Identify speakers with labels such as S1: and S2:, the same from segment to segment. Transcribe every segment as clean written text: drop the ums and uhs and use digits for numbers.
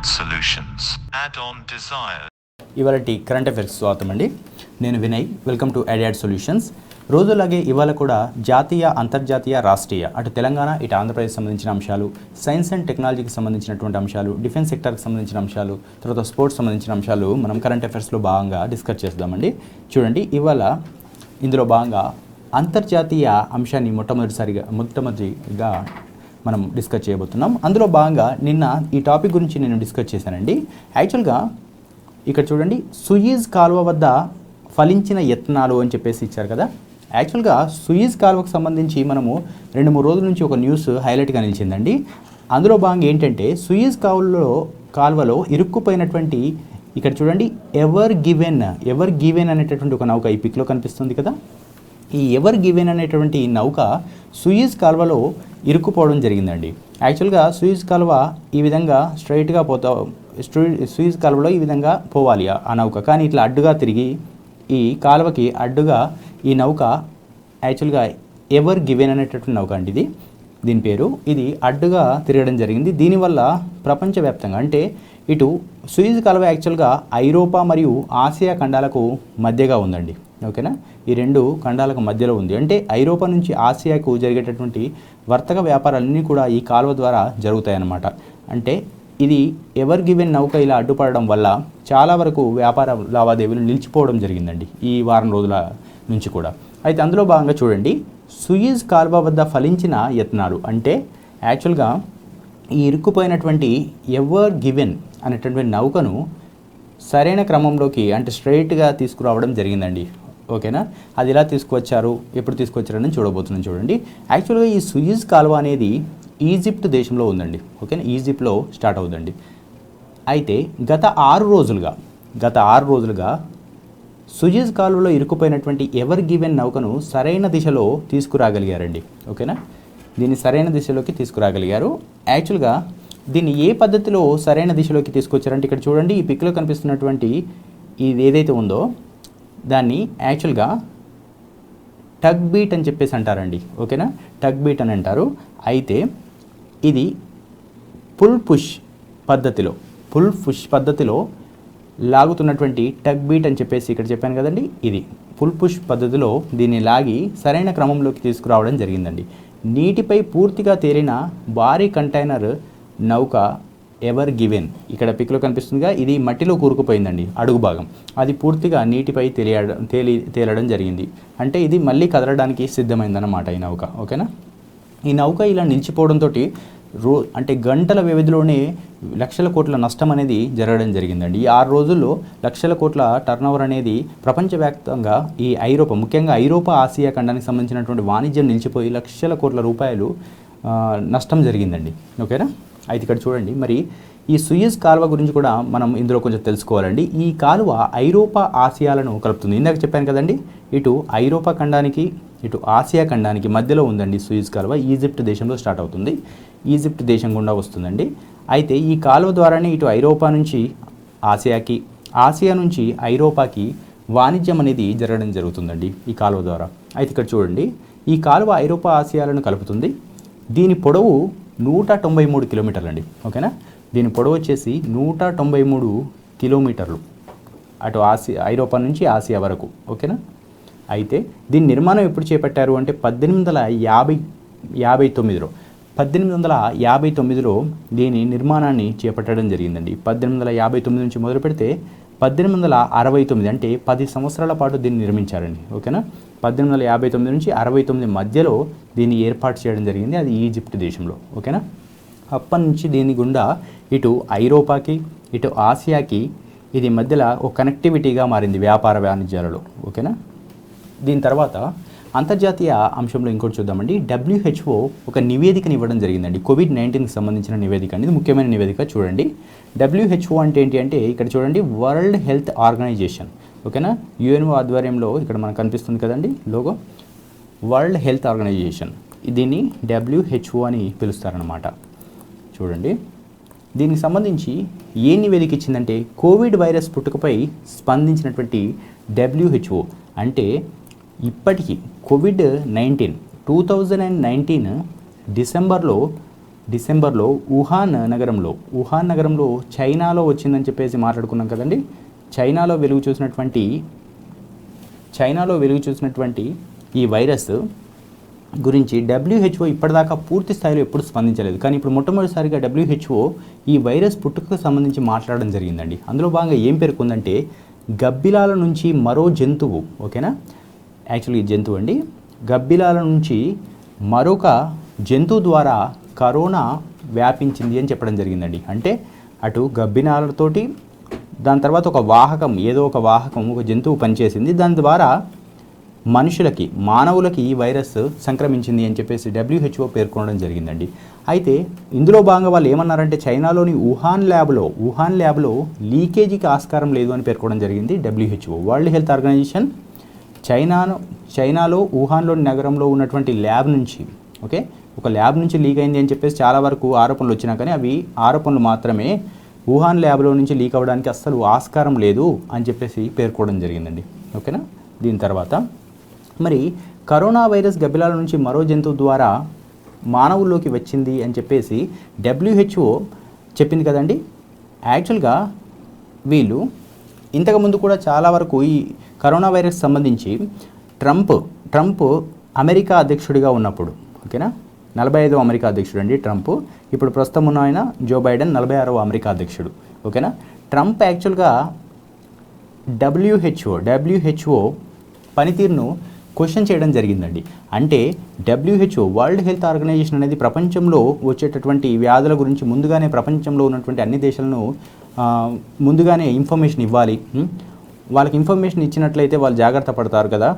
S1: Advanced Solutions. Add-on Desire.
S2: ఇవాళటి current affairs స్వాగతం అండి. నేను Vinay. Welcome to advanced solutions. రోజులాగే ఇవాళ కూడా జాతీయ, అంతర్జాతీయ, రాష్ట్రీయ అటు తెలంగాణ ఇటు ఆంధ్రప్రదేశ్ సంబంధించిన అంశాలు, సైన్స్ అండ్ టెక్నాలజీకి సంబంధించినటువంటి అంశాలు, డిఫెన్స్ సెక్టర్కి సంబంధించిన అంశాలు, తర్వాత స్పోర్ట్స్ సంబంధించిన అంశాలు మనం కరెంట్ అఫైర్స్లో భాగంగా డిస్కస్ చేద్దామండి. చూడండి, ఇవాళ ఇందులో భాగంగా అంతర్జాతీయ అంశాన్ని మొట్టమొదటిగా మనం డిస్కస్ చేయబోతున్నాం. అందులో భాగంగా నిన్న ఈ టాపిక్ గురించి నేను డిస్కస్ చేశానండి. యాక్చువల్గా ఇక్కడ చూడండి, సూయిజ్ కాలువ వద్ద ఫలించిన యత్నాలు అని చెప్పేసి ఇచ్చారు కదా. యాక్చువల్గా సూయిజ్ కాలువకు సంబంధించి మనము 2-3 రోజుల నుంచి ఒక న్యూస్ హైలైట్గా నిలిచిందండి. అందులో భాగంగా ఏంటంటే సూయిజ్ కాలువలో ఇరుక్కుపోయినటువంటి ఇక్కడ చూడండి ఎవర్ గివెన్ అనేటటువంటి ఒక నౌక ఈ పిక్లో కనిపిస్తుంది కదా. ఈ ఎవర్ గివెన్ అనేటువంటి నౌక సూయిజ్ కాలువలో ఇరుక్కుపోవడం జరిగిందండి. యాక్చువల్గా సూయిజ్ కాలువ ఈ విధంగా స్ట్రైట్గా సూయిజ్ కాలువలో ఈ విధంగా పోవాలి ఆ నౌక, కానీ ఇట్లా అడ్డుగా తిరిగి ఈ కాలువకి అడ్డుగా ఈ నౌక యాక్చువల్గా ఎవర్ గివెన్ అనేటటువంటి నౌక అండి దీని పేరు. ఇది అడ్డుగా తిరగడం జరిగింది. దీనివల్ల ప్రపంచవ్యాప్తంగా అంటే ఇటు సూయిజ్ కాలువ యాక్చువల్గా ఐరోపా మరియు ఆసియా ఖండాలకు మధ్యగా ఉందండి. ఓకేనా, ఈ 2 ఖండాలకు మధ్యలో ఉంది. అంటే ఐరోపా నుంచి ఆసియాకు జరిగేటటువంటి వర్తక వ్యాపారాలన్నీ కూడా ఈ కాలువ ద్వారా జరుగుతాయన్నమాట. అంటే ఇది ఎవర్ గివెన్ నౌక ఇలా అడ్డుపడడం వల్ల చాలా వరకు వ్యాపార లావాదేవీలు నిలిచిపోవడం జరిగిందండి ఈ వారం రోజుల నుంచి కూడా. అయితే అందులో భాగంగా చూడండి, సూయిజ్ కాలువ వద్ద ఫలించిన యత్నాలు అంటే యాక్చువల్గా ఈ ఇరుక్కుపోయినటువంటి ఎవర్ గివెన్ అనేటటువంటి నౌకను సరైన క్రమంలోకి అంటే స్ట్రైట్గా తీసుకురావడం జరిగిందండి. ఓకేనా, అది ఎలా తీసుకువచ్చారు, ఎప్పుడు తీసుకొచ్చారని చూడబోతున్నాం. చూడండి, యాక్చువల్గా ఈ సూయిజ్ కాలువ అనేది ఈజిప్ట్ దేశంలో ఉందండి. ఓకేనా, ఈజిప్ట్లో స్టార్ట్ అవుతుందండి. అయితే గత 6 రోజులుగా సూయిజ్ కాలువలో ఇరుక్కుపోయినటువంటి ఎవర్ గివెన్ నౌకను సరైన దిశలో తీసుకురాగలిగారండి. ఓకేనా, దీన్ని సరైన దిశలోకి తీసుకురాగలిగారు. యాక్చువల్గా దీన్ని ఏ పద్ధతిలో సరైన దిశలోకి తీసుకొచ్చారంటే ఇక్కడ చూడండి, ఈ పిక్లో కనిపిస్తున్నటువంటి ఇది ఏదైతే ఉందో దాన్ని యాక్చువల్గా టగ్ బీట్ అని చెప్పేసి అంటారండి. ఓకేనా, టగ్ బీట్ అని అంటారు. అయితే ఇది పుల్ పుష్ పద్ధతిలో లాగుతున్నటువంటి టగ్ బీట్ అని చెప్పేసి ఇక్కడ చెప్పాను కదండి. ఇది పుల్ పుష్ పద్ధతిలో దీన్ని లాగి సరైన క్రమంలోకి తీసుకురావడం జరిగిందండి. నీటిపై పూర్తిగా తేలిన భారీ కంటైనర్ నౌక ఎవర్ గివెన్ ఇక్కడ పిక్లో కనిపిస్తుందిగా, ఇది మట్టిలో కూరుకుపోయిందండి అడుగు భాగం. అది పూర్తిగా నీటిపై తేలడం జరిగింది. అంటే ఇది మళ్ళీ కదలడానికి సిద్ధమైందన్నమాట ఈ నౌక. ఓకేనా, ఈ నౌక ఇలా నిలిచిపోవడంతో అంటే గంటల వ్యవధిలోనే లక్షల కోట్ల నష్టం అనేది జరగడం జరిగిందండి. ఈ 6 రోజుల్లో లక్షల కోట్ల టర్నోవర్ అనేది ప్రపంచవ్యాప్తంగా ఈ ఐరోపా, ముఖ్యంగా ఐరోపా ఆసియా ఖండానికి సంబంధించినటువంటి వాణిజ్యం నిలిచిపోయి లక్షల కోట్ల రూపాయలు నష్టం జరిగిందండి. ఓకేనా, అయితే ఇక్కడ చూడండి, మరి ఈ సూయిజ్ కాలువ గురించి కూడా మనం ఇందులో కొంచెం తెలుసుకోవాలండి. ఈ కాలువ ఐరోపా ఆసియాలను కలుపుతుంది. ఇందాక చెప్పాను కదండి, ఇటు ఐరోపా ఖండానికి ఇటు ఆసియా ఖండానికి మధ్యలో ఉందండి సూయిజ్ కాలువ. ఈజిప్ట్ దేశంలో స్టార్ట్ అవుతుంది, ఈజిప్ట్ దేశం గుండా వస్తుందండి. అయితే ఈ కాలువ ద్వారానే ఇటు ఐరోపా నుంచి ఆసియాకి, ఆసియా నుంచి ఐరోపాకి వాణిజ్యం అనేది జరగడం జరుగుతుందండి ఈ కాలువ ద్వారా. అయితే ఇక్కడ చూడండి, ఈ కాలువ ఐరోపా ఆసియాలను కలుపుతుంది. దీని పొడవు 193 కిలోమీటర్లు అండి. ఓకేనా, దీని పొడవు వచ్చేసి 193 కిలోమీటర్లు అటు ఐరోపా నుంచి ఆసియా వరకు. ఓకేనా, అయితే దీని నిర్మాణం ఎప్పుడు చేపట్టారు అంటే 1859లో దీని నిర్మాణాన్ని చేపట్టడం జరిగిందండి. 1859 నుంచి మొదలు పెడితే 1869 అంటే 10 సంవత్సరాల పాటు దీన్ని నిర్మించారండి. ఓకేనా, 1859 నుంచి 69 మధ్యలో దీన్ని ఏర్పాటు చేయడం జరిగింది. అది ఈజిప్ట్ దేశంలో. ఓకేనా, అప్పటి నుంచి దీని గుండా ఇటు ఐరోపాకి ఇటు ఆసియాకి ఇది మధ్యలో ఒక కనెక్టివిటీగా మారింది వ్యాపార వాణిజ్యాలలో. ఓకేనా, దీని తర్వాత అంతర్జాతీయ అంశంలో ఇంకోటి చూద్దామండి. WHO ఒక నివేదికని ఇవ్వడం జరిగిందండి. COVID-19కి సంబంధించిన నివేదిక అండి. ఇది ముఖ్యమైన నివేదిక. చూడండి, WHO అంటే ఏంటి అంటే ఇక్కడ చూడండి, వరల్డ్ హెల్త్ ఆర్గనైజేషన్. ఓకేనా, UN ఆధ్వర్యంలో ఇక్కడ మనకు కనిపిస్తుంది కదండి లోగో, వరల్డ్ హెల్త్ ఆర్గనైజేషన్. దీన్ని WHO అని పిలుస్తారనమాట. చూడండి, దీనికి సంబంధించి ఏ నివేదిక ఇచ్చిందంటే కోవిడ్ వైరస్ పుట్టుకపై స్పందించినటువంటి WHO అంటే ఇప్పటికీ COVID-19 2019 డిసెంబర్లో డిసెంబర్లో వుహాన్ నగరంలో చైనాలో వచ్చిందని చెప్పేసి మాట్లాడుకున్నాం కదండి. చైనాలో వెలుగు చూసినటువంటి ఈ వైరస్ గురించి WHO ఇప్పటిదాకా పూర్తి స్థాయిలో ఎప్పుడు స్పందించలేదు. కానీ ఇప్పుడు మొట్టమొదటిసారిగా WHO ఈ వైరస్ పుట్టుకకు సంబంధించి మాట్లాడడం జరిగిందండి. అందులో భాగంగా ఏం పేర్కొందంటే గబ్బిలాల నుంచి మరో జంతువు, ఓకేనా, యాక్చువల్లీ ఈ జంతువు అండి, గబ్బిలాల నుంచి మరొక జంతువు ద్వారా కరోనా వ్యాపించింది అని చెప్పడం జరిగిందండి. అంటే అటు గబ్బిలాలతోటి దాని తర్వాత ఒక వాహకం ఒక జంతువు పనిచేసింది, దాని ద్వారా మానవులకి ఈ వైరస్ సంక్రమించింది అని చెప్పేసి WHO పేర్కొనడం జరిగిందండి. అయితే ఇందులో భాగంగా వాళ్ళు ఏమన్నారంటే చైనాలోని వుహాన్ ల్యాబ్లో లీకేజీకి ఆస్కారం లేదు అని పేర్కొనడం జరిగింది WHO. వరల్డ్ హెల్త్ ఆర్గనైజేషన్ చైనాలో వుహాన్లోని నగరంలో ఉన్నటువంటి ల్యాబ్ నుంచి, ఓకే, ఒక ల్యాబ్ నుంచి లీక్ అయింది అని చెప్పేసి చాలా వరకు ఆరోపణలు వచ్చినా కానీ అవి ఆరోపణలు మాత్రమే, వుహాన్ ల్యాబ్లో నుంచి లీక్ అవ్వడానికి అస్సలు ఆస్కారం లేదు అని చెప్పేసి పేర్కోవడం జరిగిందండి. ఓకేనా. దీని తర్వాత మరి కరోనా వైరస్ గబ్బిలాల నుంచి మరో జంతువు ద్వారా మానవుల్లోకి వచ్చింది అని చెప్పేసి WHO చెప్పింది కదండి. యాక్చువల్గా వీళ్ళు ఇంతకుముందు కూడా చాలా వరకు ఈ కరోనా వైరస్ సంబంధించి ట్రంప్ అమెరికా అధ్యక్షుడిగా ఉన్నప్పుడు, ఓకేనా, 45వ అమెరికా అధ్యక్షుడు అండి ట్రంప్. ఇప్పుడు ప్రస్తుతం ఉన్న ఆయన జో బైడెన్ 46వ అమెరికా అధ్యక్షుడు, ఓకేనా. ట్రంప్ యాక్చువల్గా WHO పనితీరును క్వశ్చన్ చేయడం జరిగిందండి. అంటే WHO వరల్డ్ హెల్త్ ఆర్గనైజేషన్ అనేది ప్రపంచంలో వచ్చేటటువంటి వ్యాధుల గురించి ముందుగానే ప్రపంచంలో ఉన్నటువంటి అన్ని దేశాలను ముందుగానే ఇన్ఫర్మేషన్ ఇవ్వాలి, వాళ్ళకి ఇన్ఫర్మేషన్ ఇచ్చినట్లయితే వాళ్ళు జాగ్రత్త పడతారు కదా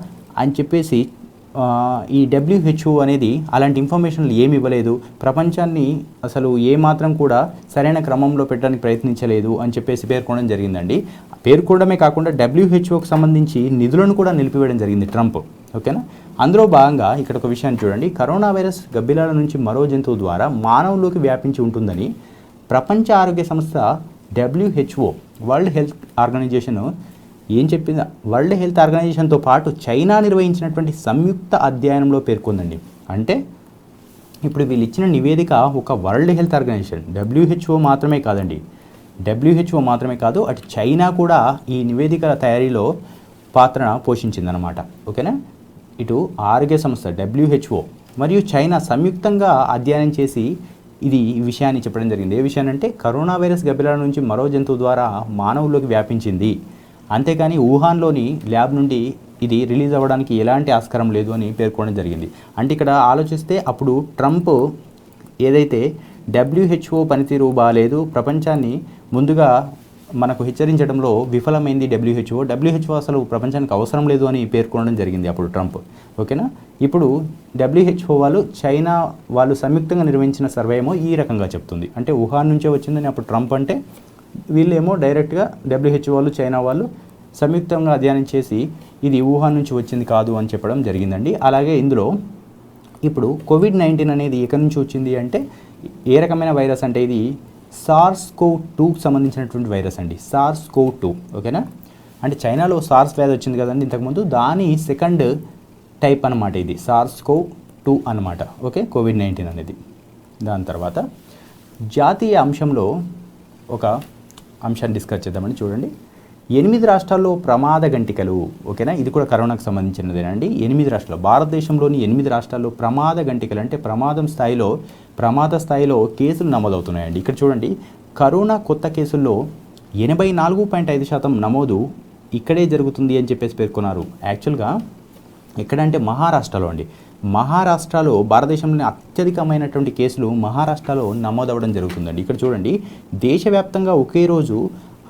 S2: అని చెప్పేసి ఈ WHO అనేది అలాంటి ఇన్ఫర్మేషన్లు ఏమి ఇవ్వలేదు, ప్రపంచాన్ని అసలు ఏమాత్రం కూడా సరైన క్రమంలో పెట్టడానికి ప్రయత్నించలేదు అని చెప్పేసి పేర్కొనడం జరిగిందండి. పేర్కొనడమే కాకుండా WHOకి సంబంధించి నిధులను కూడా నిలిపివేయడం జరిగింది ట్రంప్, ఓకేనా. అందులో భాగంగా ఇక్కడ ఒక విషయాన్ని చూడండి. కరోనా వైరస్ గబ్బిలాల నుంచి మరో జంతువు ద్వారా మానవుల్లోకి వ్యాపించి ఉంటుందని ప్రపంచ ఆరోగ్య సంస్థ WHO వరల్డ్ హెల్త్ ఆర్గనైజేషన్ ఏం చెప్పింది? వరల్డ్ హెల్త్ ఆర్గనైజేషన్తో పాటు చైనా నిర్వహించినటువంటి సంయుక్త అధ్యయనంలో పేర్కొందండి. అంటే ఇప్పుడు వీళ్ళు ఇచ్చిన నివేదిక ఒక వరల్డ్ హెల్త్ ఆర్గనైజేషన్ WHO మాత్రమే కాదు, అటు చైనా కూడా ఈ నివేదికల తయారీలో పాత్ర పోషించిందనమాట, ఓకేనా. ఇటు ఆరోగ్య సంస్థ WHO మరియు చైనా సంయుక్తంగా అధ్యయనం చేసి ఈ విషయాన్ని చెప్పడం జరిగింది. ఏ విషయాన్ని అంటే కరోనా వైరస్ గబ్బిలాల నుంచి మరో జంతువు ద్వారా మానవుల్లోకి వ్యాపించింది, అంతేకాని వుహాన్లోని ల్యాబ్ నుండి ఇది రిలీజ్ అవ్వడానికి ఎలాంటి ఆస్కారం లేదు అని పేర్కొనడం జరిగింది. అంటే ఇక్కడ ఆలోచిస్తే అప్పుడు ట్రంప్ ఏదైతే WHO పనితీరు బాగాలేదు, ప్రపంచాన్ని ముందుగా మనకు హెచ్చరించడంలో విఫలమైంది WHO అసలు ప్రపంచానికి అవసరం లేదు అని పేర్కొనడం జరిగింది అప్పుడు ట్రంప్, ఓకేనా. ఇప్పుడు WHO చైనా వాళ్ళు సంయుక్తంగా నిర్వహించిన సర్వే ఏమో ఈ రకంగా చెప్తుంది. అంటే వుహాన్ నుంచే వచ్చిందని అప్పుడు ట్రంప్ అంటే, వీళ్ళేమో డైరెక్ట్గా WHO చైనా వాళ్ళు సంయుక్తంగా అధ్యయనం చేసి ఇది వుహాన్ నుంచి వచ్చింది కాదు అని చెప్పడం జరిగిందండి. అలాగే ఇందులో ఇప్పుడు COVID-19 అనేది ఎక్కడి నుంచి వచ్చింది అంటే ఏ రకమైన వైరస్ అంటే ఇది SARS-CoV-2కి సంబంధించినటువంటి వైరస్ అండి, SARS-CoV-2, ఓకేనా. అంటే చైనాలో సార్స్ వ్యాధి వచ్చింది కదండి ఇంతకుముందు, దాని సెకండ్ టైప్ అనమాట ఇది SARS-CoV-2 అనమాట, ఓకే, COVID-19 అనేది. దాని తర్వాత జాతీయ అంశంలో ఒక అంశాన్ని డిస్కస్ చేద్దామని చూడండి. 8 రాష్ట్రాల్లో ప్రమాద గంటికలు, ఓకేనా. ఇది కూడా కరోనాకు సంబంధించినదేనండి. 8 రాష్ట్రాలు, భారతదేశంలోని 8 రాష్ట్రాల్లో ప్రమాద గంటికలు అంటే ప్రమాద స్థాయిలో కేసులు నమోదవుతున్నాయండి. ఇక్కడ చూడండి, కరోనా కొత్త కేసుల్లో 84.5% నమోదు ఇక్కడే జరుగుతుంది అని చెప్పేసి పేర్కొన్నారు. యాక్చువల్గా ఎక్కడంటే మహారాష్ట్రలో అండి. మహారాష్ట్రలో భారతదేశంలోని అత్యధికమైనటువంటి కేసులు మహారాష్ట్రలో నమోదవడం జరుగుతుందండి. ఇక్కడ చూడండి, దేశవ్యాప్తంగా ఒకే రోజు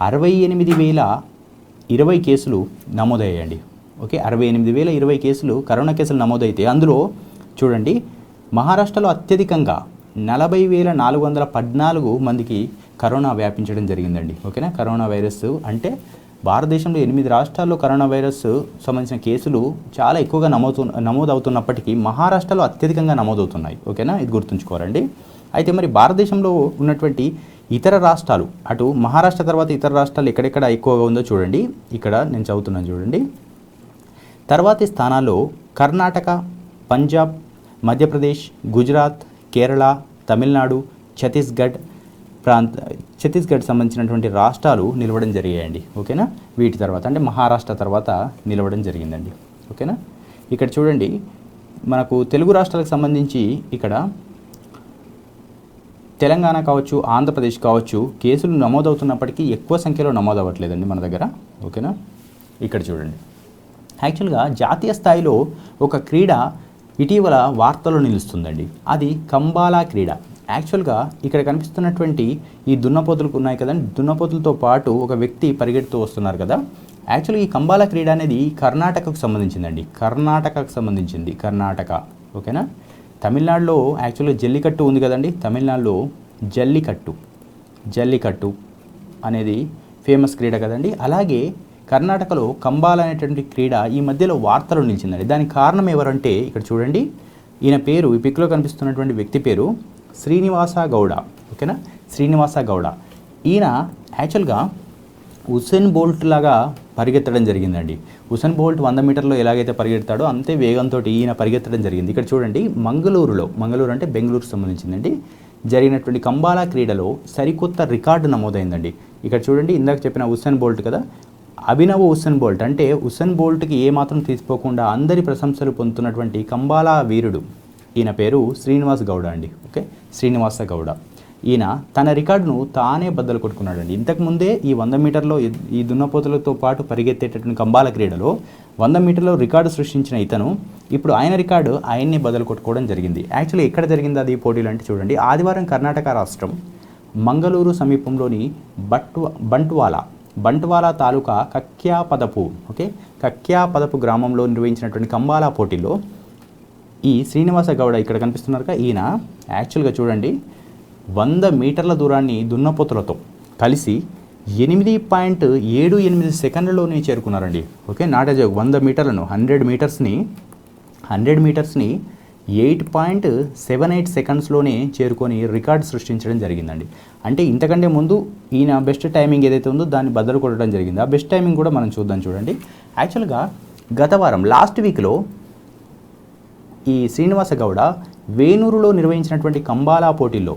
S2: 68,020 కేసులు నమోదయ్యాయండి, ఓకే. 68,020 కేసులు కరోనా కేసులు నమోదైతే అందులో చూడండి మహారాష్ట్రలో అత్యధికంగా 40,414 మందికి కరోనా వ్యాపించడం జరిగిందండి, ఓకేనా. కరోనా వైరస్ అంటే భారతదేశంలో 8 రాష్ట్రాల్లో కరోనా వైరస్ సంబంధించిన కేసులు చాలా ఎక్కువగా నమోదవుతున్నప్పటికీ మహారాష్ట్రలో అత్యధికంగా నమోదవుతున్నాయి, ఓకేనా. ఇది గుర్తుంచుకోవాలండి. అయితే మరి భారతదేశంలో ఉన్నటువంటి ఇతర రాష్ట్రాలు, అటు మహారాష్ట్ర తర్వాత ఇతర రాష్ట్రాలు ఎక్కడెక్కడ ఎక్కువగా ఉందో చూడండి. ఇక్కడ నేను చదువుతున్నాను చూడండి. తర్వాతి స్థానాల్లో కర్ణాటక, పంజాబ్, మధ్యప్రదేశ్, గుజరాత్, కేరళ, తమిళనాడు, ఛత్తీస్గఢ్ సంబంధించినటువంటి రాష్ట్రాలు నిలవడం జరిగాయండి. ఓకేనా, వీటి తర్వాత అంటే మహారాష్ట్ర తర్వాత నిలవడం జరిగిందండి. ఓకేనా, ఇక్కడ చూడండి మనకు తెలుగు రాష్ట్రాలకు సంబంధించి ఇక్కడ తెలంగాణ కావచ్చు, ఆంధ్రప్రదేశ్ కావచ్చు కేసులు నమోదవుతున్నప్పటికీ ఎక్కువ సంఖ్యలో నమోదవ్వట్లేదండి మన దగ్గర. ఓకేనా, ఇక్కడ చూడండి యాక్చువల్గా జాతీయ స్థాయిలో ఒక క్రీడ ఇటీవల వార్తల్లో నిలుస్తుందండి. అది కంబాలా క్రీడ. యాక్చువల్గా ఇక్కడ కనిపిస్తున్నటువంటి ఈ దున్నపోతులకు ఉన్నాయి కదండి, దున్నపోతులతో పాటు ఒక వ్యక్తి పరిగెడుతూ వస్తున్నారు కదా. యాక్చువల్గా ఈ కంబాలా క్రీడ అనేది కర్ణాటకకు సంబంధించిందండి. కర్ణాటకకు సంబంధించింది, కర్ణాటక. ఓకేనా, తమిళనాడులో యాక్చువల్గా జల్లికట్టు ఉంది కదండి. తమిళనాడులో జల్లికట్టు అనేది ఫేమస్ క్రీడ కదండి. అలాగే కర్ణాటకలో కంబాల అనేటువంటి క్రీడ ఈ మధ్యలో వార్తలు నిలిచిందండి. దానికి కారణం ఎవరంటే ఇక్కడ చూడండి, ఈయన పేరు ఈ పిక్లో కనిపిస్తున్నటువంటి వ్యక్తి పేరు శ్రీనివాస గౌడ. ఓకేనా, శ్రీనివాస గౌడ. ఈయన యాక్చువల్గా ఉసేన్ బోల్ట్ లాగా పరిగెత్తడం జరిగిందండి. ఉసేన్ బోల్ట్ 100 మీటర్లో ఎలాగైతే పరిగెడతాడో అంతే వేగంతో ఈయన పరిగెత్తడం జరిగింది. ఇక్కడ చూడండి మంగళూరు అంటే బెంగళూరుకు సంబంధించిందండి, జరిగినటువంటి కంబాలా క్రీడలో సరికొత్త రికార్డు నమోదైందండి. ఇక్కడ చూడండి, ఇందాక చెప్పిన ఉసేన్ బోల్ట్ కదా, అభినవ ఉసేన్ బోల్ట్ అంటే ఉసేన్ బోల్ట్కి ఏమాత్రం తీసిపోకుండా అందరి ప్రశంసలు పొందుతున్నటువంటి కంబాలా వీరుడు ఈయన పేరు శ్రీనివాస్ గౌడ అండి. ఓకే, శ్రీనివాస గౌడ. ఈయన తన రికార్డును తానే బద్దలు కొట్టుకున్నాడండి. ఇంతకుముందే ఈ 100 మీటర్లో ఈ దున్నపోతులతో పాటు పరిగెత్తేటటువంటి కంబాల క్రీడలో 100 మీటర్లో రికార్డు సృష్టించిన ఇతను ఇప్పుడు ఆయన రికార్డు ఆయన్నే బద్దలు కొట్టుకోవడం జరిగింది. యాక్చువల్లీ ఎక్కడ జరిగింది అది పోటీలు అంటే చూడండి, ఆదివారం కర్ణాటక రాష్ట్రం మంగళూరు సమీపంలోని బంట్వాలా తాలూకా కక్యాపదపు గ్రామంలో నిర్వహించినటువంటి కంబాలా పోటీలో ఈ శ్రీనివాస గౌడ ఇక్కడ కనిపిస్తున్నారుగా, ఈయన యాక్చువల్గా చూడండి 100 మీటర్ల దూరాన్ని దున్నపోతులతో కలిసి 8.78 సెకండ్లలోనే చేరుకున్నారండి. Okay, not a joke. 100 మీటర్లను 100 మీటర్స్ని 8.78 సెకండ్స్లోనే చేరుకొని రికార్డు సృష్టించడం జరిగిందండి. అంటే ఇంతకంటే ముందు ఈయన బెస్ట్ టైమింగ్ ఏదైతే ఉందో దాన్ని బద్దలు కొట్టడం జరిగింది. ఆ బెస్ట్ టైమింగ్ కూడా మనం చూద్దాం చూడండి. యాక్చువల్గా గత వారం లాస్ట్ వీక్లో ఈ శ్రీనివాస గౌడ వేణూరులో నిర్వహించినటువంటి కంబాలా పోటీల్లో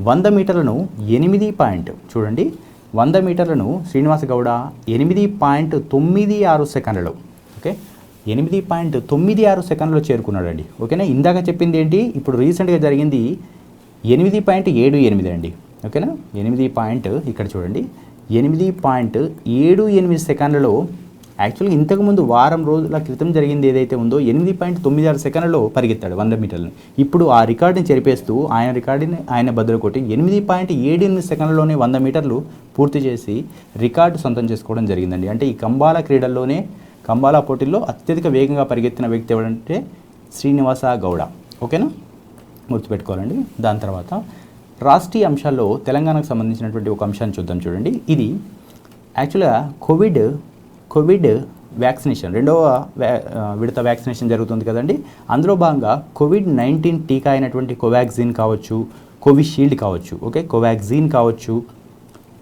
S2: 100 మీటర్లను 100 మీటర్లను శ్రీనివాస గౌడ 8.96 సెకండ్లలో, ఓకే 8.96 సెకండ్లో చేరుకున్నాడండి. ఓకేనా, ఇందాక చెప్పింది ఏంటి, ఇప్పుడు రీసెంట్గా జరిగింది 8.78 అండి. ఓకేనా, ఇక్కడ చూడండి 8.78 సెకండ్లలో యాక్చువల్గా ఇంతకుముందు వారం రోజుల క్రితం జరిగింది ఏదైతే ఉందో 8.96 సెకండ్లలో పరిగెత్తాడు 100 మీటర్లను. ఇప్పుడు ఆ రికార్డుని చెరిపేస్తూ ఆయన రికార్డుని ఆయన బదులు కొట్టి 8.78 సెకండ్లలోనే 100 మీటర్లు పూర్తి చేసి రికార్డు సొంతం చేసుకోవడం జరిగిందండి. అంటే ఈ కంబాలా పోటీల్లో అత్యధిక వేగంగా పరిగెత్తిన వ్యక్తి ఎవరంటే శ్రీనివాస గౌడ. ఓకేనా, గుర్తుపెట్టుకోవాలండి. దాని తర్వాత రాష్ట్రీయ అంశాల్లో తెలంగాణకు సంబంధించినటువంటి ఒక అంశాన్ని చూద్దాం చూడండి. ఇది యాక్చువల్గా కోవిడ్ వ్యాక్సినేషన్ రెండవ విడత వ్యాక్సినేషన్ జరుగుతుంది కదండి. అందులో భాగంగా COVID-19 టీకా అయినటువంటి కోవాక్సిన్ కావచ్చు, కోవిషీల్డ్ కావచ్చు, ఓకే కోవాక్సిన్ కావచ్చు,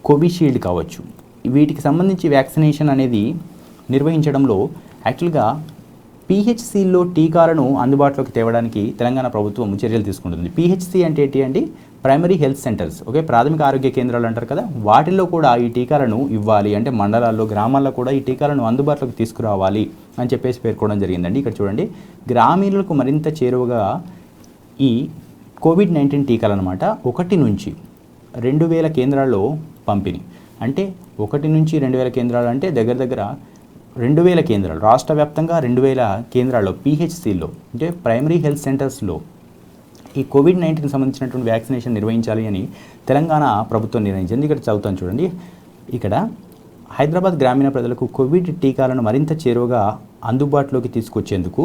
S2: కోవిషీల్డ్ కావచ్చు, వీటికి సంబంధించి వ్యాక్సినేషన్ అనేది నిర్వహించడంలో యాక్చువల్గా PHCలో టీకాలను అందుబాటులోకి తేవడానికి తెలంగాణ ప్రభుత్వం చర్యలు తీసుకుంటుంది. PHC అంటే ఏంటి అండి, ప్రైమరీ హెల్త్ సెంటర్స్, ఓకే ప్రాథమిక ఆరోగ్య కేంద్రాలు అంటారు కదా, వాటిల్లో కూడా ఈ టీకాలను ఇవ్వాలి. అంటే మండలాల్లో, గ్రామాల్లో కూడా ఈ టీకాలను అందుబాటులోకి తీసుకురావాలి అని చెప్పేసి పేర్కొనడం జరిగిందండి. ఇక్కడ చూడండి, గ్రామీణులకు మరింత చేరువగా ఈ COVID-19 టీకాలు అనమాట 1 నుంచి 2000 కేంద్రాల్లో పంపిణీ. అంటే 1 నుంచి 2000 కేంద్రాలు అంటే దగ్గర 2000 కేంద్రాలు, రాష్ట్ర వ్యాప్తంగా 2000 కేంద్రాల్లో PHCలో అంటే ప్రైమరీ హెల్త్ సెంటర్స్లో ఈ COVID-19 సంబంధించినటువంటి వ్యాక్సినేషన్ నిర్వహించాలి అని తెలంగాణ ప్రభుత్వం నిర్ణయించింది. ఇక్కడ చదువుతాను చూడండి. ఇక్కడ హైదరాబాద్ గ్రామీణ ప్రజలకు కోవిడ్ టీకాలను మరింత చేరువగా అందుబాటులోకి తీసుకొచ్చేందుకు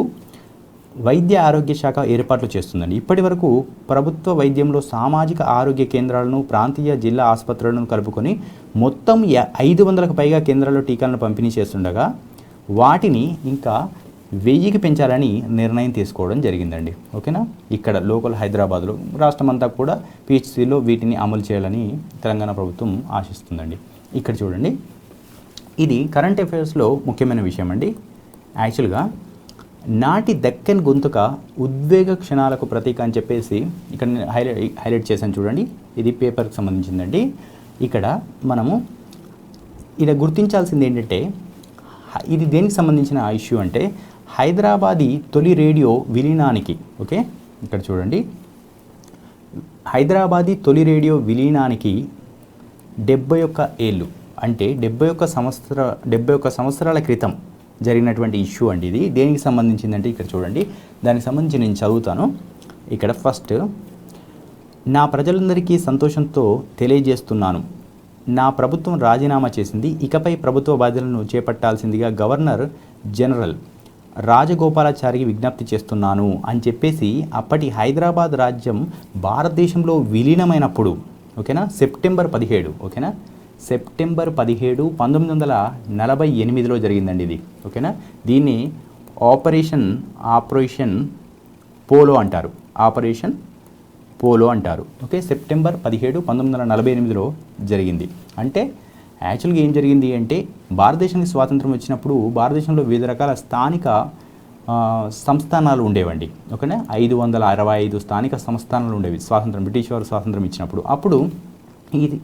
S2: వైద్య ఆరోగ్య శాఖ ఏర్పాట్లు చేస్తుందండి. ఇప్పటి వరకు ప్రభుత్వ వైద్యంలో సామాజిక ఆరోగ్య కేంద్రాలను, ప్రాంతీయ జిల్లా ఆసుపత్రులను కలుపుకొని మొత్తం 500కు పైగా కేంద్రాల్లో టీకాలను పంపిణీ చేస్తుండగా వాటిని ఇంకా 1000కి పెంచాలని నిర్ణయం తీసుకోవడం జరిగిందండి. ఓకేనా, ఇక్కడ లోకల్ హైదరాబాద్లో, రాష్ట్రం అంతా కూడా PHCలో వీటిని అమలు చేయాలని తెలంగాణ ప్రభుత్వం ఆశిస్తుందండి. ఇక్కడ చూడండి, ఇది కరెంట్ అఫైర్స్లో ముఖ్యమైన విషయం అండి. యాక్చువల్గా నాటి దక్కన్ గొంతుక ఉద్వేగ క్షణాలకు ప్రతీక అని చెప్పేసి ఇక్కడ నేను హైలైట్ చేశాను చూడండి. ఇది పేపర్కి సంబంధించిందండి. ఇక్కడ మనము ఇలా గుర్తించాల్సింది ఏంటంటే ఇది దేనికి సంబంధించిన ఇష్యూ అంటే హైదరాబాదీ తొలి రేడియో విలీనానికి. ఓకే, ఇక్కడ చూడండి, హైదరాబాదీ తొలి రేడియో విలీనానికి 71 ఏళ్ళు అంటే 71 సంవత్సరాల క్రితం జరిగినటువంటి ఇష్యూ అండి. ఇది దేనికి సంబంధించిందంటే ఇక్కడ చూడండి, దానికి సంబంధించి నేను చదువుతాను. ఇక్కడ ఫస్ట్, నా ప్రజలందరికీ సంతోషంతో తెలియజేస్తున్నాను, నా ప్రభుత్వం రాజీనామా చేసింది, ఇకపై ప్రభుత్వ బాధ్యతలను చేపట్టాల్సిందిగా గవర్నర్ జనరల్ రాజగోపాలాచారికి విజ్ఞప్తి చేస్తున్నాను అని చెప్పేసి అప్పటి హైదరాబాద్ రాజ్యం భారతదేశంలో విలీనమైనప్పుడు, ఓకేనా, సెప్టెంబర్ 17, ఓకేనా, సెప్టెంబర్ 17, 1948లో జరిగిందండి ఇది. ఓకేనా, దీన్ని ఆపరేషన్ పోలో అంటారు. ఆపరేషన్ పోలో అంటారు. ఓకే, సెప్టెంబర్ 17, 1948లో జరిగింది. అంటే యాక్చువల్గా ఏం జరిగింది అంటే భారతదేశానికి స్వాతంత్రం వచ్చినప్పుడు భారతదేశంలో వివిధ రకాల స్థానిక సంస్థానాలు ఉండేవండి. ఓకేనా, 565 స్థానిక సంస్థానాలు ఉండేవి బ్రిటిష్ వారు స్వాతంత్రం ఇచ్చినప్పుడు. అప్పుడు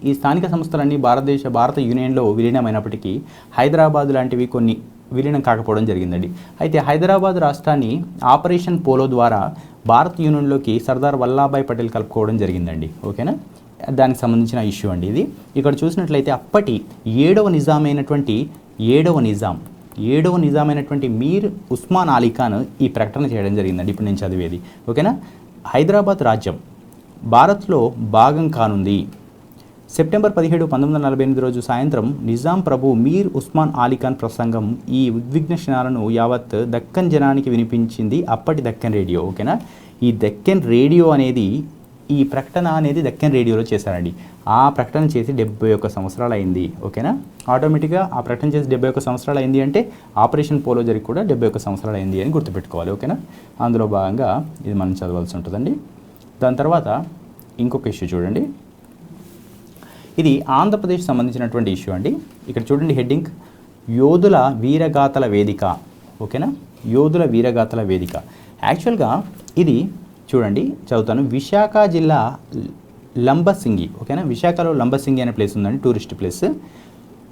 S2: ఈ స్థానిక సంస్థలన్నీ భారత యూనియన్లో విలీనమైనప్పటికీ హైదరాబాద్ లాంటివి కొన్ని విలీనం కాకపోవడం జరిగిందండి. అయితే హైదరాబాద్ రాష్ట్రాన్ని ఆపరేషన్ పోలో ద్వారా భారత యూనియన్లోకి సర్దార్ వల్లభాయ్ పటేల్ కలుపుకోవడం జరిగిందండి. ఓకేనా, దానికి సంబంధించిన ఇష్యూ అండి ఇది. ఇక్కడ చూసినట్లయితే అప్పటి ఏడవ నిజామైనటువంటి మీర్ ఉస్మాన్ అలీ ఖాన్ ఈ ప్రకటన చేయడం జరిగిందండి. ఇప్పుడు నేను చదివేది. ఓకేనా, హైదరాబాద్ రాజ్యం భారత్లో భాగం కానుంది. సెప్టెంబర్ 17, 1948 రోజు సాయంత్రం నిజాం ప్రభు మీర్ ఉస్మాన్ అలీ ఖాన్ ప్రసంగం ఈ ఉద్విగ్న క్షణాలను యావత్ దక్కన్ జనానికి వినిపించింది అప్పటి దక్కన్ రేడియో. ఓకేనా, ఈ దక్కన్ రేడియో అనేది, ఈ ప్రకటన అనేది దక్కన్ రేడియోలో చేశారండి. ఆ ప్రకటన చేసి 71 సంవత్సరాలు అయింది. ఓకేనా, ఆటోమేటిక్గా ఆ ప్రకటన చేసి 71 సంవత్సరాలు అయింది అంటే ఆపరేషన్ పోలో జరిగి కూడా 71 సంవత్సరాలు అయింది అని గుర్తుపెట్టుకోవాలి. ఓకేనా, అందులో భాగంగా ఇది మనం చదవాల్సి ఉంటుందండి. దాని తర్వాత ఇంకొక ఇష్యూ చూడండి, ఇది ఆంధ్రప్రదేశ్ సంబంధించినటువంటి ఇష్యూ అండి. ఇక్కడ చూడండి హెడ్డింగ్, యోధుల వీరగాథల వేదిక. ఓకేనా, యోధుల వీరగాథల వేదిక. యాక్చువల్గా ఇది చూడండి, చదువుతాను. విశాఖ జిల్లా లంబసింగి. ఓకేనా, విశాఖలో లంబసింగి అనే ప్లేస్ ఉందండి, టూరిస్ట్ ప్లేస్.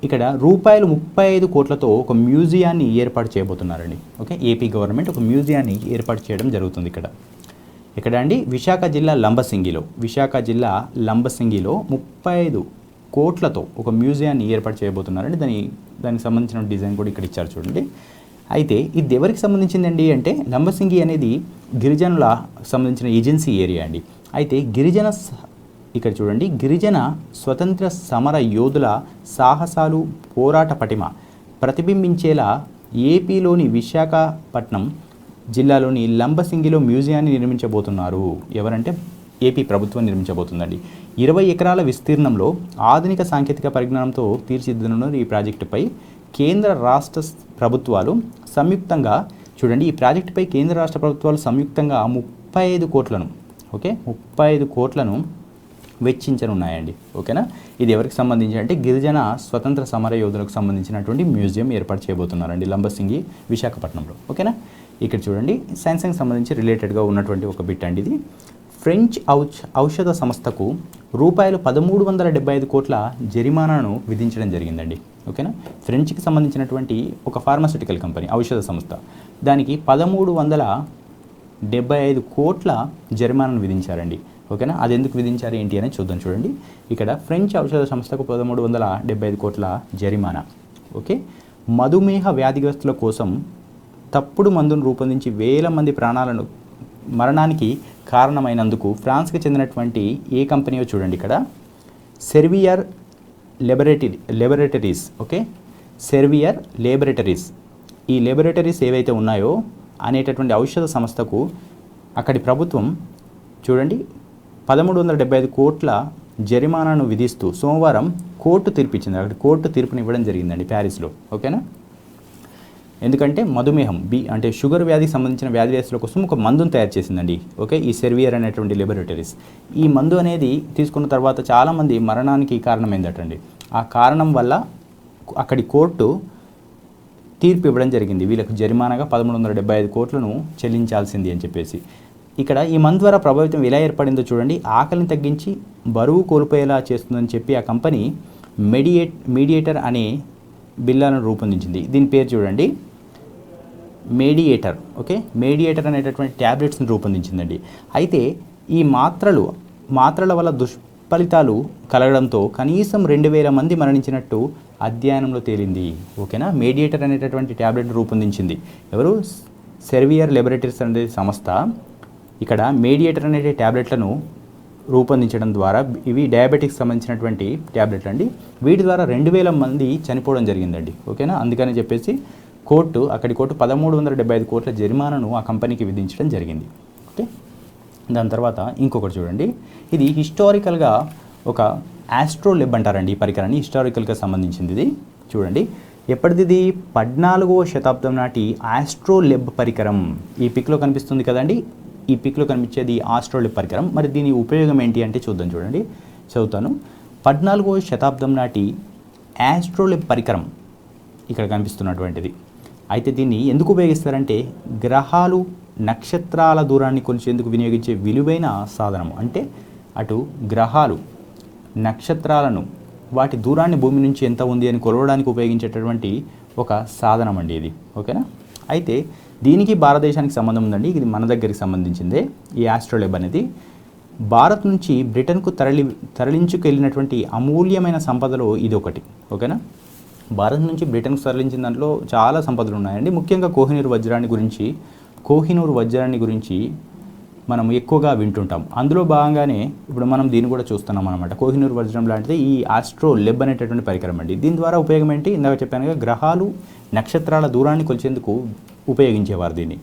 S2: ఇక్కడ ₹35 కోట్లతో ఒక మ్యూజియాన్ని ఏర్పాటు చేయబోతున్నారండి. ఓకే, ఏపీ గవర్నమెంట్ ఒక మ్యూజియాన్ని ఏర్పాటు చేయడం జరుగుతుంది ఇక్కడ అండి విశాఖ జిల్లా లంబసింగిలో 35 కోట్లతో ఒక మ్యూజియాన్ని ఏర్పాటు చేయబోతున్నారండి. దానికి సంబంధించిన డిజైన్ కూడా ఇక్కడ ఇచ్చారు చూడండి. అయితే ఇది ఎవరికి సంబంధించిందండి అంటే లంబసింగి అనేది గిరిజనుల సంబంధించిన ఏజెన్సీ ఏరియా అండి. అయితే ఇక్కడ చూడండి, గిరిజన స్వతంత్ర సమర యోధుల సాహసాలు, పోరాట పటిమ ప్రతిబింబించేలా ఏపీలోని విశాఖపట్నం జిల్లాలోని లంబసింగిలో మ్యూజియాన్ని నిర్మించబోతున్నారు. ఎవరంటే ఏపీ ప్రభుత్వం నిర్మించబోతుందండి. 20 ఎకరాల విస్తీర్ణంలో ఆధునిక సాంకేతిక పరిజ్ఞానంతో తీర్చిదిద్దనున్న ఈ ప్రాజెక్టుపై కేంద్ర రాష్ట్ర ప్రభుత్వాలు సంయుక్తంగా చూడండి, ఈ ప్రాజెక్టుపై కేంద్ర రాష్ట్ర ప్రభుత్వాలు సంయుక్తంగా 35 కోట్లను 35 కోట్లను వెచ్చించనున్నాయండి. ఓకేనా, ఇది ఎవరికి సంబంధించి అంటే గిరిజన స్వతంత్ర సమర యోధులకు సంబంధించినటువంటి మ్యూజియం ఏర్పాటు చేయబోతున్నారండి లంబసింగి విశాఖపట్నంలో. ఓకేనా, ఇక్కడ చూడండి సైన్స్కి సంబంధించి రిలేటెడ్గా ఉన్నటువంటి ఒక బిట్ అండి ఇది. ఫ్రెంచ్ ఔషధ సంస్థకు ₹1375 కోట్ల జరిమానాను విధించడం జరిగిందండి. ఓకేనా, ఫ్రెంచ్కి సంబంధించినటువంటి ఒక ఫార్మాస్యూటికల్ కంపెనీ, ఔషధ సంస్థ, దానికి 1375 కోట్ల జరిమానాను విధించారండి. ఓకేనా, అది ఎందుకు విధించారు ఏంటి అని చూద్దాం. చూడండి, ఇక్కడ ఫ్రెంచ్ ఔషధ సంస్థకు 1375 కోట్ల జరిమానా. ఓకే, మధుమేహ వ్యాధిగ్రస్తుల కోసం తప్పుడు మందును రూపొందించి వేల మంది మరణానికి కారణమైనందుకు ఫ్రాన్స్కి చెందినటువంటి ఏ కంపెనీయో చూడండి, ఇక్కడ Servier laboratories. Okay, Servier laboratories. ఈ లేబొరేటరీస్ ఏవైతే ఉన్నాయో అనేటటువంటి ఔషధ సంస్థకు అక్కడి ప్రభుత్వం చూడండి 1375 కోట్ల జరిమానాను విధిస్తూ సోమవారం కోర్టు తీర్పిచ్చింది. అక్కడ కోర్టు తీర్పునివ్వడం జరిగిందండి ప్యారిస్లో. ఓకేనా, ఎందుకంటే మధుమేహం అంటే షుగర్ వ్యాధికి సంబంధించిన వ్యాధిగ్రస్తుల కోసం ఒక మందును తయారు చేసిందండి. ఓకే, ఈ సెర్వియర్ అనేటువంటి లెబొరేటరీస్. ఈ మందు అనేది తీసుకున్న తర్వాత చాలామంది మరణానికి కారణమైందటండి. ఆ కారణం వల్ల అక్కడి కోర్టు తీర్పు ఇవ్వడం జరిగింది. వీళ్ళకు జరిమానాగా 1375 కోట్లను చెల్లించాల్సింది అని చెప్పేసి. ఇక్కడ ఈ మంత్ ద్వారా ప్రభావితం ఎలా ఏర్పడిందో చూడండి. ఆకలిని తగ్గించి బరువు కోల్పోయేలా చేస్తుందని చెప్పి ఆ కంపెనీ మీడియేటర్ అనే బిల్లాలను రూపొందించింది. దీని పేరు చూడండి, మీడియేటర్. ఓకే, మీడియేటర్ అనేటటువంటి ట్యాబ్లెట్స్ని రూపొందించిందండి. అయితే ఈ మాత్రల వల్ల దుష్ఫలితాలు కలగడంతో కనీసం 2000 మంది మరణించినట్టు అధ్యయనంలో తేలింది. ఓకేనా, మీడియేటర్ అనేటటువంటి ట్యాబ్లెట్ని రూపొందించింది ఎవరు? సెర్వియర్ లెబొరేటరీస్ అనే సంస్థ ఇక్కడ మీడియేటర్ అనే ట్యాబ్లెట్లను రూపొందించడం ద్వారా, ఇవి డయాబెటిక్స్ సంబంధించినటువంటి ట్యాబ్లెట్లు అండి, వీటి ద్వారా 2000 మంది చనిపోవడం జరిగిందండి. ఓకేనా, అందుకని చెప్పేసి కోర్టు 1375 కోట్ల జరిమానాను ఆ కంపెనీకి విధించడం జరిగింది. ఓకే, దాని తర్వాత ఇంకొకటి చూడండి, ఇది హిస్టారికల్గా ఒక ఆస్ట్రోలెబ్ అంటారండి. ఈ పరికరాన్ని హిస్టారికల్గా సంబంధించింది. ఇది చూడండి, ఎప్పటిది? 14వ శతాబ్దం నాటి ఆస్ట్రోలెబ్ పరికరం. ఈ పిక్లో కనిపిస్తుంది కదండి, ఈ పిక్లో కనిపించేది ఆస్ట్రోలెబ్ పరికరం. మరి దీని ఉపయోగం ఏంటి అంటే చూద్దాం. చూడండి, చదువుతాను. 14వ శతాబ్దం నాటి ఆస్ట్రోలెబ్ పరికరం ఇక్కడ కనిపిస్తున్నటువంటిది. అయితే దీన్ని ఎందుకు ఉపయోగిస్తారంటే గ్రహాలు, నక్షత్రాల దూరాన్ని కొలిచేందుకు వినియోగించే విలువైన సాధనం. అంటే అటు గ్రహాలు, నక్షత్రాలను, వాటి దూరాన్ని భూమి నుంచి ఎంత ఉంది అని కొలవడానికి ఉపయోగించేటటువంటి ఒక సాధనం అండి ఇది. ఓకేనా, అయితే దీనికి భారతదేశానికి సంబంధం ఉందండి. ఇది మన దగ్గరికి సంబంధించిందే. ఈ ఆస్ట్రోలెబ్ అనేది భారత్ నుంచి బ్రిటన్కు తరలించుకెళ్ళినటువంటి అమూల్యమైన సంపదలో ఇది ఒకటి. ఓకేనా, భారత్ నుంచి బ్రిటన్కు తరలించిన దాంట్లో చాలా సంపదలు ఉన్నాయండి. ముఖ్యంగా కోహినూర్ వజ్రాన్ని గురించి మనం ఎక్కువగా వింటుంటాం. అందులో భాగంగానే ఇప్పుడు మనం దీన్ని కూడా చూస్తున్నాం అనమాట. కోహినూర్ వజ్రం లాంటిది ఈ ఆస్ట్రోలెబ్ అనేటటువంటి పరికరం అండి. దీని ద్వారా ఉపయోగం ఏంటి? ఇందాక చెప్పానుగా, గ్రహాలు, నక్షత్రాల దూరాన్ని కొలిచేందుకు ఉపయోగించేవారు దీన్ని.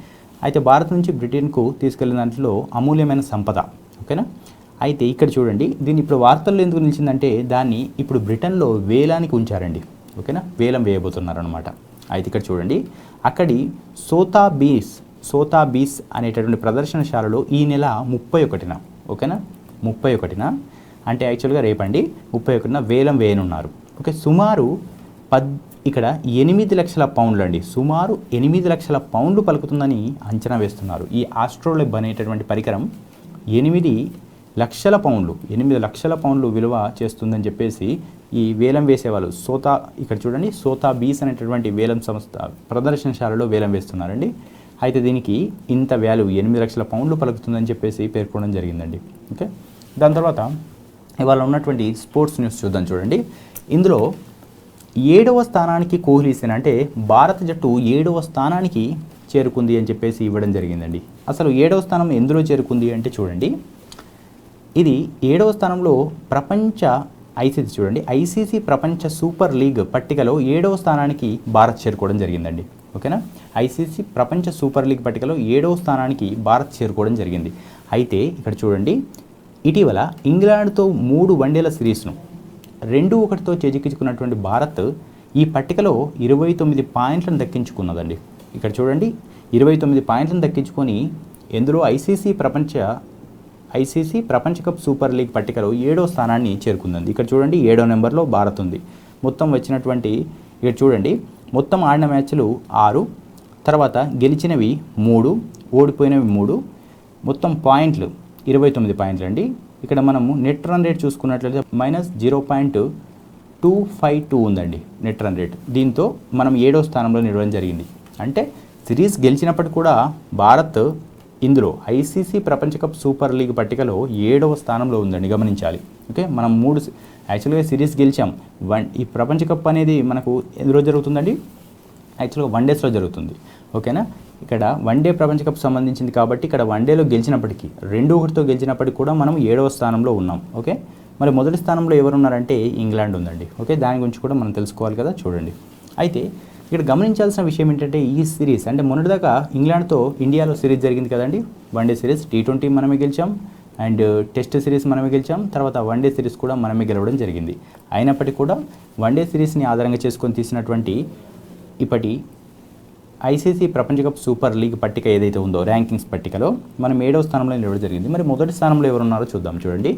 S2: అయితే భారత్ నుంచి బ్రిటన్కు తీసుకెళ్లిన దాంట్లో అమూల్యమైన సంపద. ఓకేనా, అయితే ఇక్కడ చూడండి, దీన్ని ఇప్పుడు వార్తల్లో ఎందుకు నిలిచిందంటే దాన్ని ఇప్పుడు బ్రిటన్లో వేలానికి ఉంచారండి. ఓకేనా, వేలం వేయబోతున్నారు అనమాట. అయితే ఇక్కడ చూడండి, అక్కడి సోతాబీస్ అనేటటువంటి ప్రదర్శనశాలలో ఈ నెల 31న, ఓకేనా, 31న అంటే యాక్చువల్గా రేపండి, 31న వేలం వేయనున్నారు. ఓకే, సుమారు ఇక్కడ 8 లక్షల పౌండ్లు అండి, సుమారు 8 లక్షల పౌండ్లు పలుకుతుందని అంచనా వేస్తున్నారు. ఈ ఆస్ట్రోలెబ్ అనేటటువంటి పరికరం 8 లక్షల పౌండ్లు విలువ చేస్తుందని చెప్పేసి ఈ వేలం వేసేవాళ్ళు ఇక్కడ చూడండి, సోతాబీస్ అనేటటువంటి వేలం సంస్థ ప్రదర్శనశాలలో వేలం వేస్తున్నారండి. అయితే దీనికి ఇంత వాల్యూ 8 లక్షల పౌండ్లు పలుకుతుందని చెప్పేసి పేర్కొనడం జరిగిందండి. ఓకే, దాని తర్వాత ఇవాళ ఉన్నటువంటి స్పోర్ట్స్ న్యూస్ చూద్దాం. చూడండి, ఇందులో 7వ స్థానానికి కోహ్లీ సేన అంటే భారత జట్టు 7వ స్థానానికి చేరుకుంది అని చెప్పేసి ఇవ్వడం జరిగిందండి. అసలు 7వ స్థానం ఎందులో చేరుకుంది అంటే చూడండి, ఇది 7వ స్థానంలో ఐసీసీ ప్రపంచ సూపర్ లీగ్ పట్టికలో 7వ స్థానానికి భారత్ చేరుకోవడం జరిగిందండి. ఓకేనా, ఐసీసీ ప్రపంచ సూపర్ లీగ్ పట్టికలో 7వ స్థానానికి భారత్ చేరుకోవడం జరిగింది. అయితే ఇక్కడ చూడండి, ఇటీవల ఇంగ్లాండ్తో 3 వన్డేల సిరీస్ను 2-1తో చేజిక్కించుకున్నటువంటి భారత్ ఈ పట్టికలో 29 పాయింట్లను దక్కించుకున్నదండి. ఇక్కడ చూడండి, 29 పాయింట్లను దక్కించుకొని ఎందులో ఐసీసీ ప్రపంచ కప్ సూపర్ లీగ్ పట్టికలో 7వ స్థానాన్ని చేరుకుందండి. ఇక్కడ చూడండి, 7వ నెంబర్లో భారత్ ఉంది. మొత్తం వచ్చినటువంటి ఇక్కడ చూడండి, మొత్తం ఆడిన మ్యాచ్లు 6, తర్వాత గెలిచినవి 3, ఓడిపోయినవి 3, మొత్తం పాయింట్లు 29 పాయింట్లు అండి. ఇక్కడ మనము నెట్ రన్ రేట్ చూసుకున్నట్లయితే -0.252 ఉందండి నెట్ రన్ రేట్. దీంతో మనం 7వ స్థానంలో నిలవడం జరిగింది. అంటే సిరీస్ గెలిచినప్పటికీ కూడా భారత్ ఇందులో ఐసీసీ ప్రపంచ కప్ సూపర్ లీగ్ పట్టికలో 7వ స్థానంలో ఉందండి, గమనించాలి. ఓకే, మనం 3 యాక్చువల్గా సిరీస్ గెలిచాం. ఈ ప్రపంచ కప్ అనేది మనకు ఎందులో జరుగుతుందండి? యాక్చువల్గా వన్డేస్లో జరుగుతుంది. ఓకేనా, ఇక్కడ వన్డే ప్రపంచ కప్ సంబంధించింది కాబట్టి ఇక్కడ వన్డేలో గెలిచినప్పటికీ 2-1తో గెలిచినప్పటికీ కూడా మనం 7వ స్థానంలో ఉన్నాం. ఓకే, మరి మొదటి స్థానంలో ఎవరు ఉన్నారంటే ఇంగ్లాండ్ ఉందండి. ఓకే, దాని గురించి కూడా మనం తెలుసుకోవాలి కదా. చూడండి, అయితే ఇక్కడ గమనించాల్సిన విషయం ఏంటంటే ఈ సిరీస్ అంటే మొన్నటిదాకా ఇంగ్లాండ్తో ఇండియాలో సిరీస్ జరిగింది కదండి, వన్డే సిరీస్. T20 మనమే గెలిచాం అండ్ టెస్ట్ సిరీస్ మనమే గెలిచాం, తర్వాత వన్డే సిరీస్ కూడా మనమే గెలవడం జరిగింది. అయినప్పటికీ కూడా వన్డే సిరీస్ని ఆధారంగా చేసుకొని తీసినటువంటి ఇప్పటి ఐసీసీ ప్రపంచ కప్ సూపర్ లీగ్ పట్టిక ఏదైతే ఉందో ర్యాంకింగ్స్ పట్టికలో మనం 7వ స్థానంలో నిలవడం జరిగింది. మరి మొదటి స్థానంలో ఎవరున్నారో చూద్దాం. చూడండి,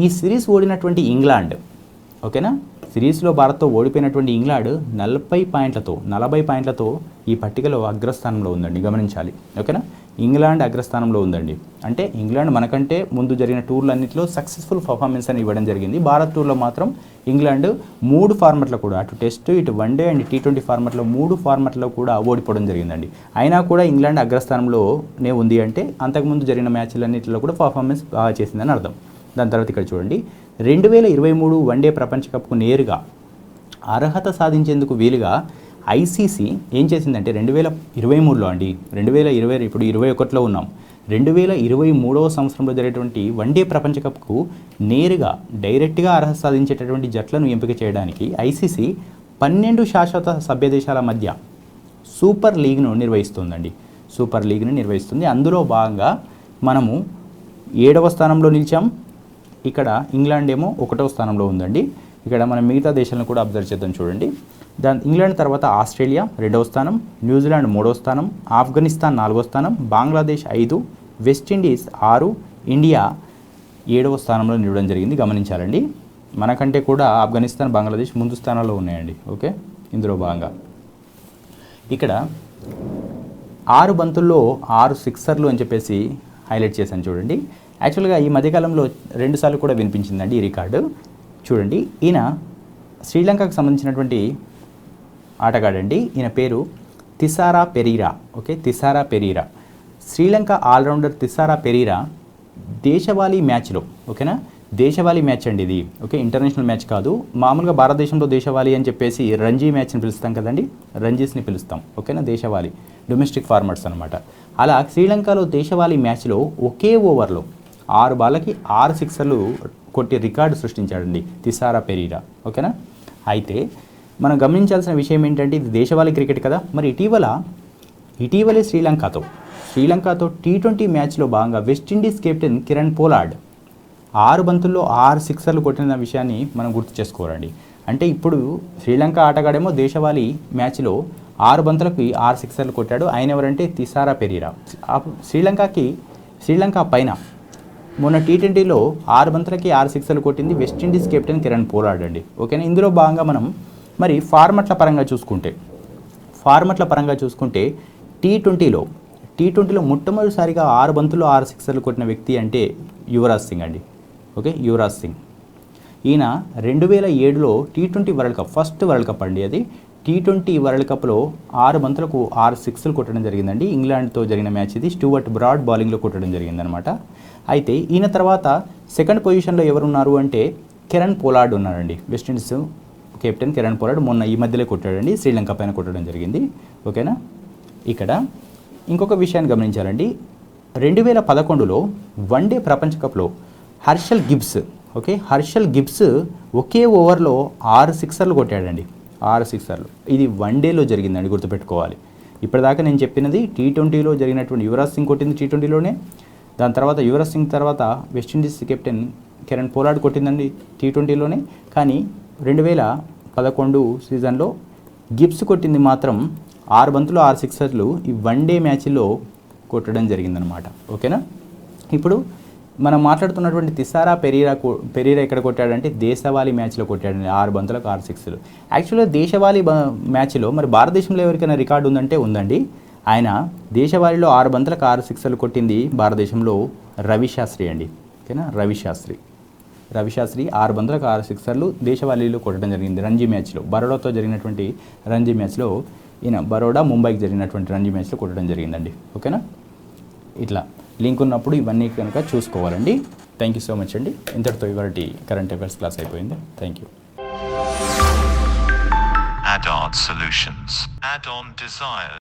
S2: ఈ సిరీస్ ఓడినటువంటి ఇంగ్లాండ్, ఓకేనా, సిరీస్లో భారత్తో ఓడిపోయినటువంటి ఇంగ్లాండ్ 40 పాయింట్లతో ఈ పట్టికలో అగ్రస్థానంలో ఉందండి, గమనించాలి. ఓకేనా, ఇంగ్లాండ్ అగ్రస్థానంలో ఉందండి. అంటే ఇంగ్లాండ్ మనకంటే ముందు జరిగిన టూర్లన్నింటిలో సక్సెస్ఫుల్ పర్ఫార్మెన్స్ అని ఇవ్వడం జరిగింది. భారత్ టూర్లో మాత్రం ఇంగ్లాండ్ 3 ఫార్మాట్లో కూడా, అటు టెస్ట్, ఇటు వన్డే అండ్ T20 ఫార్మాట్లో 3 ఫార్మాట్లో కూడా ఓడిపోవడం జరిగిందండి. అయినా కూడా ఇంగ్లాండ్ అగ్రస్థానంలోనే ఉంది అంటే అంతకుముందు జరిగిన మ్యాచ్లన్నింటిలో కూడా పర్ఫార్మెన్స్ బాగా చేసిందని అర్థం. దాని తర్వాత ఇక్కడ చూడండి, 2023 వన్డే ప్రపంచ కప్కు నేరుగా అర్హత సాధించేందుకు వీలుగా ఐసీసీ ఏం చేసిందంటే 2023లో అండి, 2020 ఇప్పుడు 21లో ఉన్నాం, 2023వ సంవత్సరంలో జరిగేటువంటి వన్డే ప్రపంచ కప్కు నేరుగా డైరెక్ట్గా అర్హత సాధించేటటువంటి జట్లను ఎంపిక చేయడానికి ఐసీసీ 12 శాశ్వత సభ్య దేశాల మధ్య సూపర్ లీగ్ను నిర్వహిస్తుందండి. సూపర్ లీగ్ని నిర్వహిస్తుంది. అందులో భాగంగా మనము 7వ స్థానంలో నిలిచాం. ఇక్కడ ఇంగ్లాండ్ ఏమో 1వ స్థానంలో ఉందండి. ఇక్కడ మనం మిగతా దేశాలను కూడా అబ్జర్వ్ చేద్దాం చూడండి. ఇంగ్లాండ్ తర్వాత ఆస్ట్రేలియా 2వ స్థానం, న్యూజిలాండ్ 3వ స్థానం, ఆఫ్ఘనిస్తాన్ 4వ స్థానం, బంగ్లాదేశ్ 5, వెస్టిండీస్ 6, ఇండియా 7వ స్థానంలో నిలవడం జరిగింది. గమనించాలండి, మనకంటే కూడా ఆఫ్ఘనిస్తాన్, బంగ్లాదేశ్ ముందు స్థానాల్లో ఉన్నాయండి. ఓకే, ఇందులో భాగంగా ఇక్కడ 6 బంతుల్లో 6 సిక్సర్లు అని చెప్పేసి హైలైట్ చేశాను చూడండి. యాక్చువల్గా ఈ మధ్యకాలంలో 2 సార్లు కూడా వినిపించిందండి ఈ రికార్డు. చూడండి, ఈయన శ్రీలంకకు సంబంధించినటువంటి ఆటగాడండి. ఈయన పేరు తిసారా పెరీరా. ఓకే, తిసారా పెరీరా. శ్రీలంక ఆల్రౌండర్ తిసారా పెరీరా దేశవాళీ మ్యాచ్లో, ఓకేనా, దేశవాళీ మ్యాచ్ అండి ఇది. ఓకే, ఇంటర్నేషనల్ మ్యాచ్ కాదు. మామూలుగా భారతదేశంలో దేశవాళీ అని చెప్పేసి రంజీ మ్యాచ్ని పిలుస్తాం కదండి, రంజీస్ని పిలుస్తాం. ఓకేనా, దేశవాళీ డొమెస్టిక్ ఫార్మాట్స్ అనమాట. అలా శ్రీలంకలో దేశవాళీ మ్యాచ్లో ఒకే ఓవర్లో 6 బాళ్ళకి 6 సిక్సర్లు కొట్టి రికార్డు సృష్టించాడండి తిసారా పెరీరా. ఓకేనా, అయితే మనం గమనించాల్సిన విషయం ఏంటంటే ఇది దేశవాళీ క్రికెట్ కదా. మరి ఇటీవలే శ్రీలంకతో T20 మ్యాచ్లో భాగంగా వెస్టిండీస్ కెప్టెన్ కిరణ్ పోలార్డ్ 6 బంతుల్లో 6 సిక్సర్లు కొట్టిన విషయాన్ని మనం గుర్తు చేసుకోవాలండి. అంటే ఇప్పుడు శ్రీలంక ఆటగాడేమో దేశవాళీ మ్యాచ్లో 6 బంతులకి 6 సిక్సర్లు కొట్టాడు. ఆయన ఎవరంటే తిసారా పెరీరా. శ్రీలంక పైన మొన్న T20లో 6 బంతులకి 6 సిక్సర్లు కొట్టింది వెస్టిండీస్ కెప్టెన్ కిరణ్ పోలార్డ్ అండి. ఓకేనా, ఇందులో భాగంగా మనం మరి ఫార్మాట్ల పరంగా చూసుకుంటే T20లో మొట్టమొదటిసారిగా 6 బంతుల్లో 6 సిక్సర్లు కొట్టిన వ్యక్తి అంటే యువరాజ్ సింగ్ అండి. ఓకే, యువరాజ్ సింగ్. ఈయన 2007లో T20 world cup, first world cup అండి అది. T20 వరల్డ్ కప్లో 6 బంతులకు 6 సిక్స్లు కొట్టడం జరిగిందండి. ఇంగ్లాండ్తో జరిగిన మ్యాచ్ ఇది. స్టూవర్ట్ బ్రాడ్ బౌలింగ్లో కొట్టడం జరిగిందనమాట. అయితే ఈయన తర్వాత సెకండ్ పొజిషన్లో ఎవరున్నారు అంటే కిరణ్ పోలార్డ్ ఉన్నారండి. వెస్టిండీస్ కెప్టెన్ కిరణ్ పోలార్డ్ మొన్న ఈ మధ్యలో కొట్టాడండి, శ్రీలంక పైన కొట్టడం జరిగింది. ఓకేనా, ఇక్కడ ఇంకొక విషయాన్ని గమనించాలండి. 2011లో వన్డే ప్రపంచ కప్లో హర్షల్ గిబ్స్ ఒకే ఓవర్లో 6 సిక్సర్లు కొట్టాడండి. 6 సిక్సర్లు. ఇది వన్డేలో జరిగిందండి, గుర్తుపెట్టుకోవాలి. ఇప్పటిదాకా నేను చెప్పినది T20లో జరిగినటువంటి యువరాజ్ సింగ్ కొట్టింది T20లోనే. దాని తర్వాత యువరాజ్ సింగ్ తర్వాత వెస్టిండీస్ కెప్టెన్ కిరణ్ పోలార్డ్ కొట్టిందండి T20లోనే. కానీ 2011 సీజన్లో గిబ్స్ కొట్టింది మాత్రం 6 బంతులు 6 సిక్సర్లు ఈ వన్డే మ్యాచ్లో కొట్టడం జరిగిందనమాట. ఓకేనా, ఇప్పుడు మనం మాట్లాడుతున్నటువంటి తిసారా పెరీరా ఎక్కడ కొట్టాడంటే దేశవాళీ మ్యాచ్లో కొట్టాడండి. 6 బంతులకు 6 సిక్స్లు. యాక్చువల్గా దేశవాళీ మ్యాచ్లో మరి భారతదేశంలో ఎవరికైనా రికార్డు ఉందంటే ఉందండి. ఆయన దేశవాళీలో 6 బంతులకు 6 సిక్స్లు కొట్టింది భారతదేశంలో రవిశాస్త్రి అండి. ఓకేనా, రవిశాస్త్రి 6 బంతులకు 6 సిక్సర్లు దేశవాళీలో కొట్టడం జరిగింది రంజీ మ్యాచ్లో. బరోడాతో జరిగినటువంటి రంజీ మ్యాచ్లో ఈయన బరోడా ముంబైకి జరిగినటువంటి రంజీ మ్యాచ్లో కొట్టడం జరిగిందండి. ఓకేనా, ఇట్లా లింక్ ఉన్నప్పుడు ఇవన్నీ కనుక చూసుకోవాలండి. థ్యాంక్ యూ సో మచ్ అండి. ఇంతటితో ఇవాల్టి కరెంట్ అఫైర్స్ క్లాస్ అయిపోయింది. Thank you.
S1: Add-on solutions. Add-on desires.